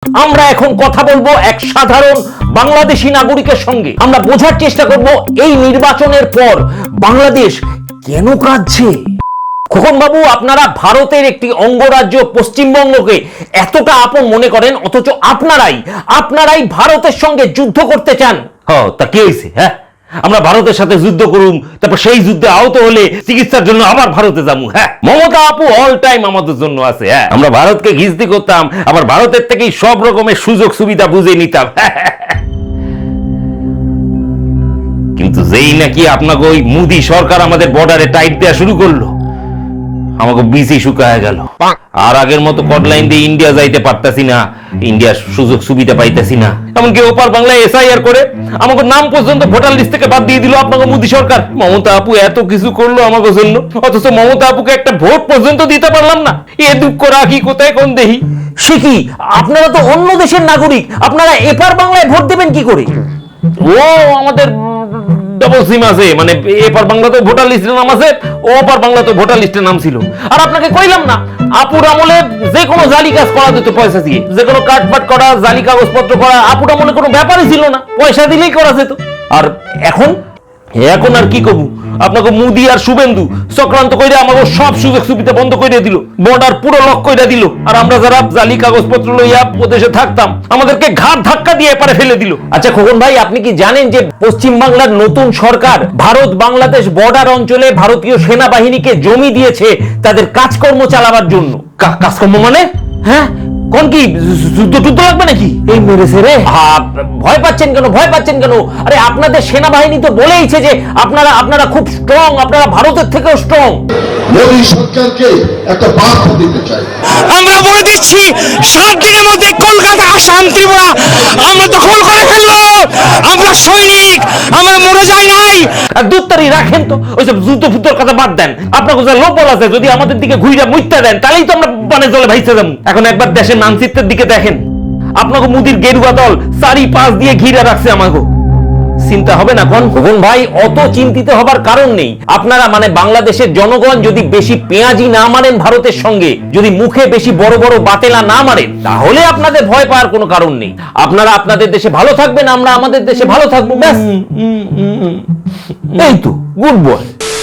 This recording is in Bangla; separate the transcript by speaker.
Speaker 1: আমরা এখন কথা বলবো এক সাধারণ বাংলাদেশী নাগরিকের সঙ্গে। আমরা বোঝার চেষ্টা করব এই নির্বাচনের পর বাংলাদেশ কেন কাঁদছে। খোকন বাবু, আপনারা ভারতের একটি অঙ্গরাজ্য পশ্চিমবঙ্গকে এতটা আপন মনে করেন, অথচ আপনারাই ভারতের সঙ্গে যুদ্ধ করতে চান। তা কি হয়েছে? হ্যাঁ, আমরা ভারতের সাথে যুদ্ধ করুম, তারপর সেই যুদ্ধে আহত হলে চিকিৎসার জন্য আবার ভারতে যাবো। হ্যাঁ, মমতা আপু অল টাইম আমাদের জন্য আছে। হ্যাঁ, আমরা ভারতকে ঘিস্তি করতাম, আবার ভারতের থেকেই সব রকমের সুযোগ সুবিধা বুঝে নিতাম। কিন্তু যেই নাকি আপনাকে ওই মোদি সরকার আমাদের বর্ডারে টাইট দেওয়া শুরু করলো, আমাকে বিসি শুকায় গেল। আর আগের মতো কটলাইন দিয়ে ইন্ডিয়া যাইতে পারতাছি না, ইন্ডিয়ার সুযোগ সুবিধা পাইতাছি না। এমনকি ওপার বাংলায় এসআইআর করে আমাকে নাম পর্যন্ত ভোটার লিস্ট থেকে বাদ দিয়ে দিল আপনাকে মোদি সরকার। মমতা আপু এত কিছু করলো আমাকে জন্য, অথচ মমতা আপুকে একটা ভোট পর্যন্ত দিতে পারলাম না। এ দুঃখ রাখি কোথায় কোন দেহি। সে কি, আপনারা তো অন্য দেশের নাগরিক, আপনারা এপার বাংলায় ভোট দেবেন কি করে? ও আমাদের ডবল সিম আছে, মানে এপার বাংলাতে ভোটার লিস্টের নাম আছে, ওপার বাংলাতে ভোটার লিস্টের নাম ছিল। আর আপনাকে কইলাম না, আপুর আমলে যে কোনো জালি কাজ করা যেত পয়সা দিয়ে, যে কোনো কাটপাট করা, জালি কাগজপত্র করা আপুর আমলে কোনো ব্যাপারই ছিল না, পয়সা দিলেই করা যেত। আর এখন আর কি করবো, আপনাকে মোদি আর শুভেন্দু চক্রান্ত করে আমাকে সব সুযোগ সুবিধা বন্ধ করে দিল, বর্ডার পুরো লক করে দিল। আর আমরা যারা জালি কাগজপত্র লইয়া প্রদেশে থাকতাম, আমাদেরকে ঘাট ধাক্কা দিয়ে এপারে ফেলে দিল। আচ্ছা খোকন ভাই, আপনি কি জানেন যে পশ্চিম বাংলার নতুন সরকার ভারত বাংলাদেশ বর্ডার অঞ্চলে ভারতীয় সেনাবাহিনীকে জমি দিয়েছে তাদের কাজকর্ম চালাবার জন্য? কাজকর্ম মানে? হ্যাঁ, কোন কি যুদ্ধ টুদ্ধ লাগবে নাকি? এই মেরেছে রে। ভয় পাচ্ছেন কেন? আরে আপনাদের সেনাবাহিনী তো বলেইছে যে আপনারা খুব স্ট্রং, আপনারা ভারতের থেকেও স্ট্রং।
Speaker 2: মোদী সরকারকে একটা বার্তা দিতে চাই,
Speaker 3: আমরা বলে দিচ্ছি 7 দিনের মধ্যে কলকাতা, আসাম, ত্রিপুরা আমরা দখল করে ফেলবো। আমরা সৈনিক, আমরা মরে যাই নাই।
Speaker 1: আর দুত্তারি রাখেন তো, ওইসব যুদ্ধ ফুদ্ধর কথা বাদ দেন। আপনাকে যা লোপল আছে, যদি আমাদের দিকে ঘুরে মুইতা দেন, তাহলেই তো আমরা পানে জলে ভাইসে যাবো। এখন একবার দেশের মানচিত্রের দিকে দেখেন, আপনাকে মুদির গেরুয়া দল 4-5 দিয়ে ঘিরে রাখছে আমাকে। চিন্তা হবে না কোন? খোকন ভাই, অত চিন্তিত হবার কারণ নেই। আপনারা মানে বাংলাদেশের জনগণ যদি বেশি পেঁয়াজি না মারেন ভারতের সঙ্গে, যদি মুখে বেশি বড় বড় বাতেলা না মারেন, তাহলে আপনাদের ভয় পাওয়ার কোনো কারণ নেই। আপনারা আপনাদের দেশে ভালো থাকবেন, আমরা আমাদের দেশে ভালো থাকবো, ব্যাস। এই তো গুড বয়।